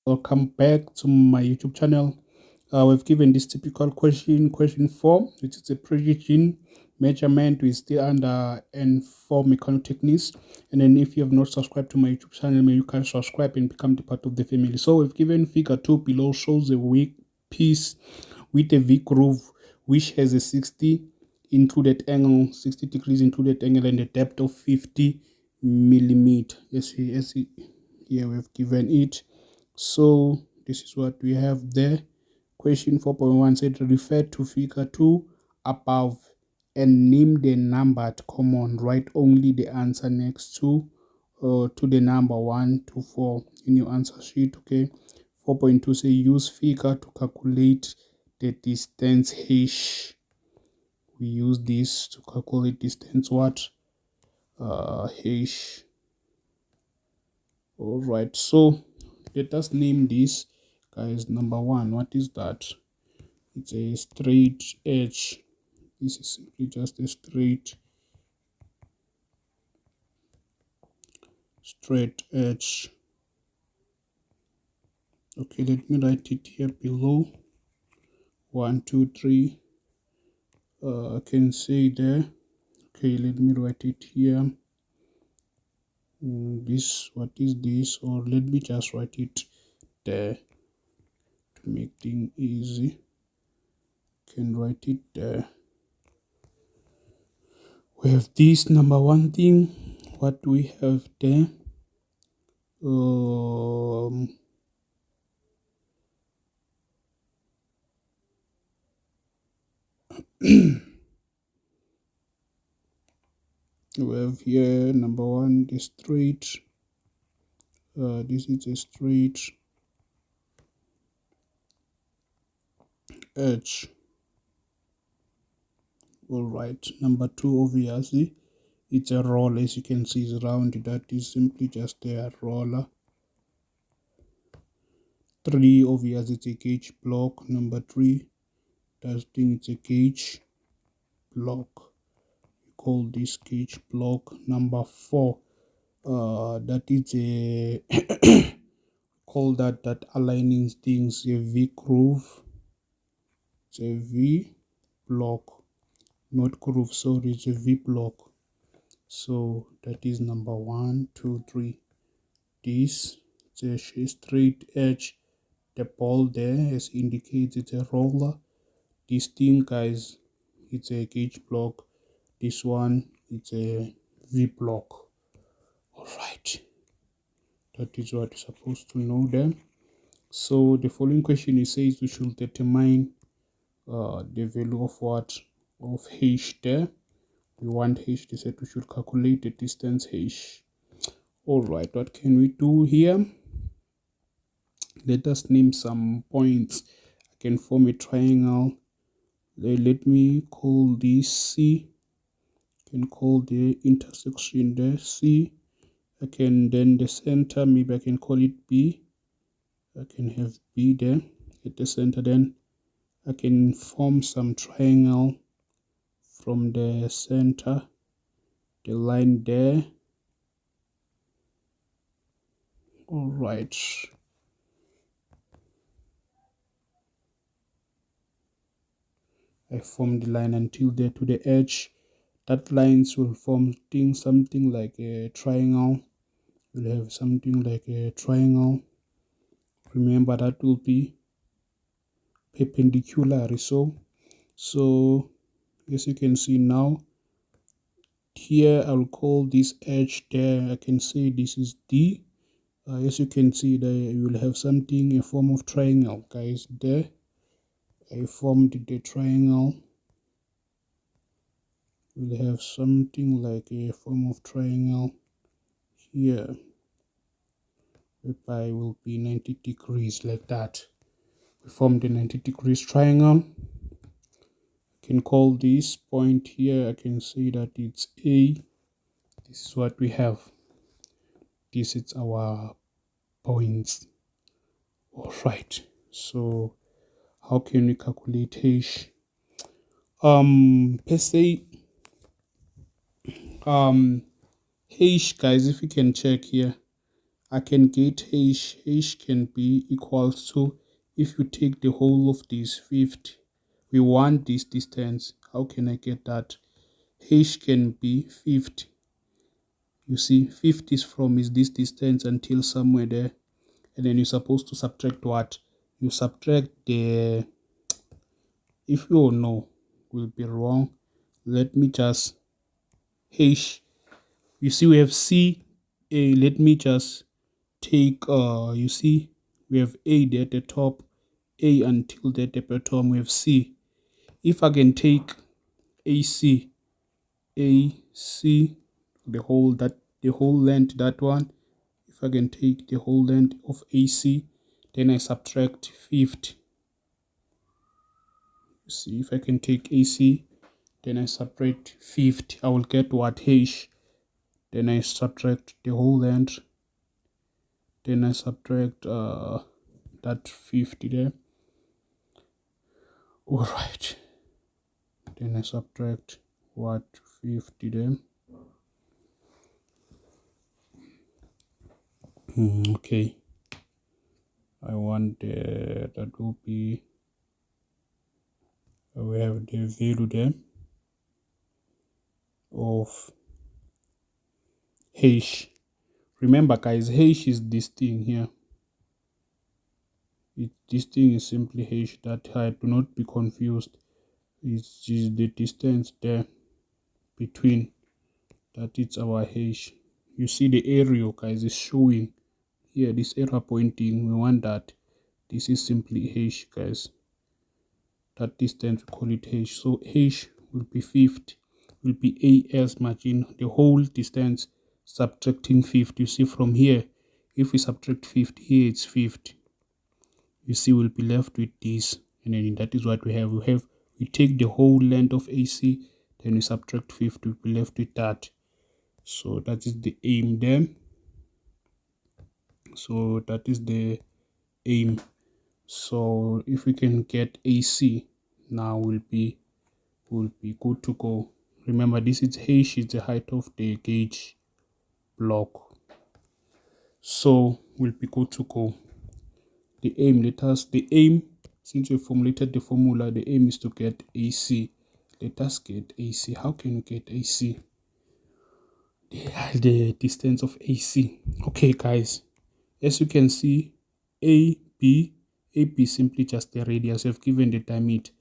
Welcome back to my YouTube channel. We've given this typical question 4, which is a precision measurement. We're still under N4 Mechanotechnics. And then if you have not subscribed to my YouTube channel, you can subscribe and become the part of the family. So we've given figure 2 below shows a weak piece with a V groove which has a 60 degrees included angle and a depth of 50 millimeter. Yes, here we've given it. So this is what we have there. Question 4.1 said refer to figure 2 above and name the number at common. Write only the answer next to the number 1 to 4 in your answer sheet. Okay. 4.2 say use figure to calculate the distance h. We use this to calculate distance what? H. All right, so let us name this, guys. Number 1, what is that? It's a straight edge. This is simply just a straight edge. Okay, let me write it here below. 1, 2, 3. I can say there. Okay, let me write it here. This, what is this? Or let me just write it there to make things easy. Can write it there. We have this number 1 thing. What do we have there? We have here number 1 the straight. This is a straight edge. All right, number 2 obviously it's a roller. As you can see, it's round. That is simply just a roller. 3 obviously it's a gauge block. Number 3, that thing it's a gauge block. You call this gauge block. Number 4, that is a call that aligning things a V groove. It's a V block, not groove, sorry, it's a V block. So that is number 1, 2, 3. This it's a straight edge. The ball there as indicates it's a roller. This thing, guys, it's a gauge block. This one it's a V block. All right, that is what you're supposed to know there. So the following question, it says we should determine the value of what? Of h there. We want h. They said we should calculate the distance h. All right, what can we do here? Let us name some points. I can form a triangle. Let me call this C. I can call the intersection there C. I can then the center, maybe I can call it B. I can have B there at the center. Then I can form some triangle from the center, the line there. All right, I form the line until there to the edge. That lines will form something like a triangle. We'll have something like a triangle. Remember, that will be perpendicular. So as you can see now, here I'll call this edge there. I can say this is D. As you can see there, you will have something, a form of triangle, guys. There I formed the triangle. We'll have something like a form of triangle here, whereby will be 90 degrees like that. We formed a 90 degrees triangle. I can call this point here, I can say that it's A. This is what we have. This is our points. All right, so how can we calculate h? Per se, h, guys, if you can check here, I can get h can be equals to, if you take the whole of this 50, we want this distance. How can I get that? H can be 50. You see, 50 is this distance until somewhere there, and then you're supposed to subtract what? You subtract the, if you know, will be wrong. Let me just, H, you see we have C, A, let me just take, you see, we have A there at the top, A until there at the bottom, we have C. If I can take AC, AC, the whole length, that one, if I can take the whole length of AC, then I subtract 50. You see, if I can take AC, then I subtract 50, I will get what? H. Then I subtract the whole length, then I subtract that 50 there. All right, then I subtract what? 50 there. Okay, I want that will be, we have the value there of H. Remember guys, H is this thing here. This thing is simply H, that height, do not be confused. It's just the distance there between, that it's our H. You see the area guys is showing here, this arrow pointing, we want that. This is simply H guys. That distance we call it H. So H will be 50, will be A as margin, the whole distance subtracting 50. You see from here, if we subtract 50, here it's 50. You see we'll be left with this, and then that is what we have. We take the whole length of AC, then we subtract 50, we'll be left with that. So that is the aim there. So that is the aim. So if we can get AC, now we'll be good to go. Remember, this is H, is the height of the gauge block. So we'll be good to go. The aim, since we formulated the formula, the aim is to get AC. Let us get AC. How can we get AC? The distance of AC. Okay guys, as you can see, AB simply just the radius. You've given the diameter.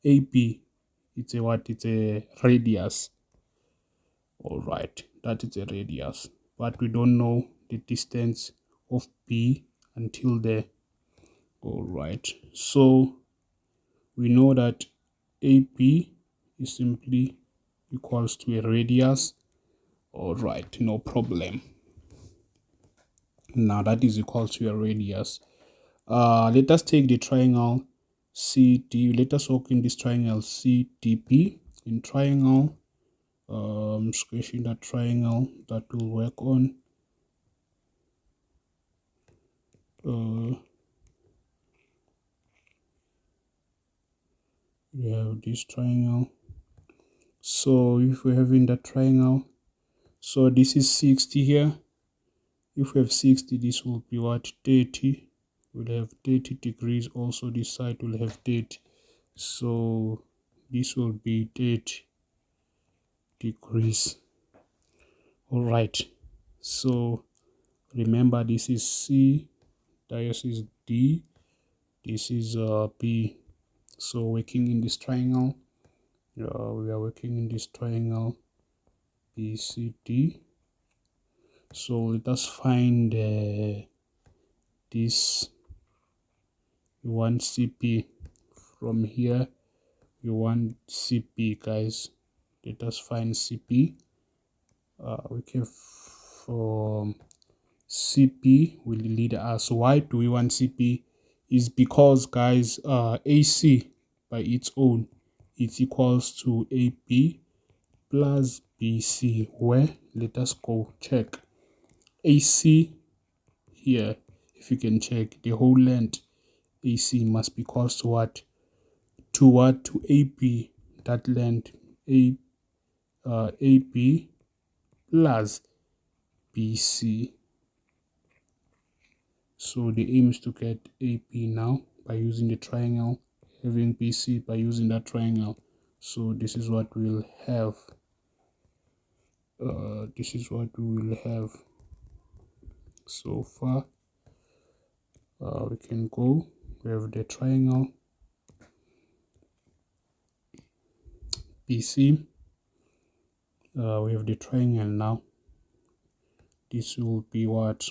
AB, it's a what? It's a radius. All right, that is a radius, but we don't know the distance of B until there. All right, so we know that AB is simply equals to a radius. All right, no problem. Now that is equal to a radius. Let us take the triangle CD. Let us work in this triangle CDP. In triangle, sketching that triangle that will work on. We have this triangle. So if we're having that triangle, so this is 60 here. If we have 60, this will be what? 30. We'll have 30 degrees. Also this side will have 30. So this will be 30 degrees. All right. So remember, this is C, this is D, this is B. So working in this triangle, we are working in this triangle BCD. So let us find this. We want CP from here. We want CP, guys. Let us find CP. We can from CP will lead us. Why do we want CP? Is because guys, AC by its own, it's equals to AB plus BC. Where? Let us go check. AC here, if you can check the whole length, AC must be equals to what? To what? To AB, that length, AB plus BC. So the aim is to get AP now by using the triangle, having BC by using that triangle. So this is what we'll have. This is what we will have so far. We can go. We have the triangle BC. We have the triangle now. This will be what?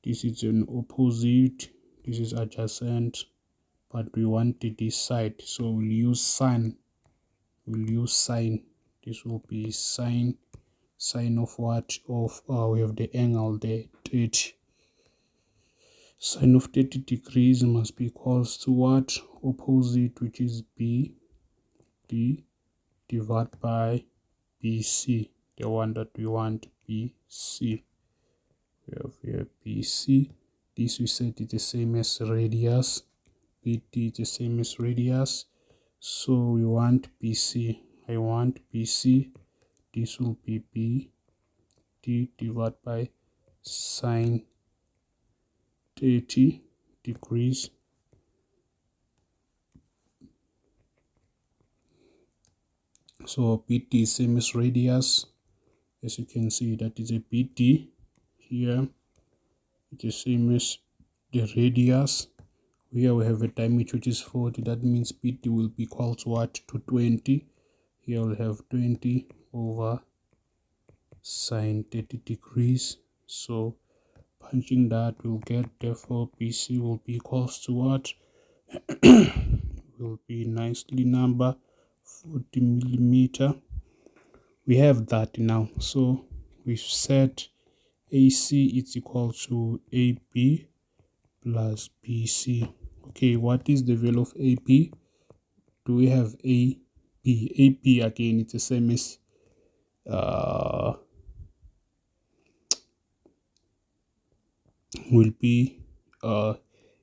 This is an opposite. This is adjacent, but we want this side, so we'll use sine. We'll use sine. This will be sine. Sine of what? Of we have the angle there, 30. Sine of 30 degrees must be equals to what? Opposite, which is B D divided by BC, the one that we want, BC. We have here BC. This we said is the same as radius. BD is the same as radius. So we want BC. I want BC. This will be BD divided by sine 30 degrees. So BD is same as radius. As you can see, that is a BD here. It is same as the radius. Here we have a diameter which is 40. That means BD will be equal to what? To 20. Here we'll have 20 over sine 30 degrees. So punching that, we'll get, therefore BC will be equals to what? Will be nicely number 40 millimeter. We have that now. So we've set AC is equal to AB plus BC. Okay, what is the value of AP? Do we have AB? AP again, it's the same as will be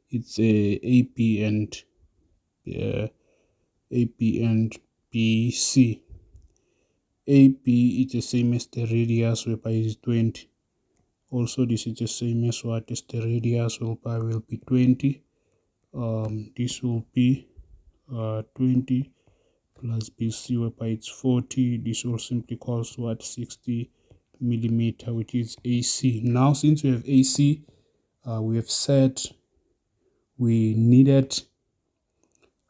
it's a AP and BC. AP is the same as the radius, whereby is 20. Also, this is the same as what is the radius, whereby will be 20. This will be 20 plus BC, whereby it's 40. This will simply equals what? 60 millimeter, which is AC. Now, since we have AC, we have said we needed,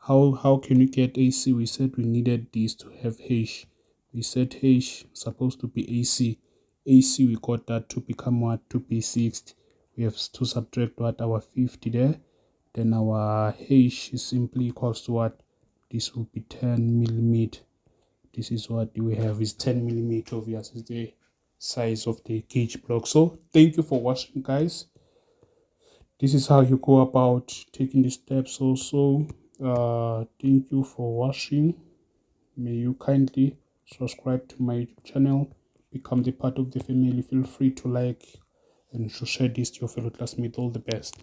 how can we get AC? We said we needed this to have H. We said H supposed to be AC. AC, we got that to become what? To be 60. We have to subtract what? Our 50 there. Then our H is simply equals to what? This will be 10 millimeter. This is what we have, is 10 millimeter. Obviously, is the size of the gauge block. So thank you for watching, guys. This is how you go about taking the steps also. Thank you for watching. May you kindly subscribe to my YouTube channel, become the part of the family. Feel free to like and to share this to your fellow classmates. All the best.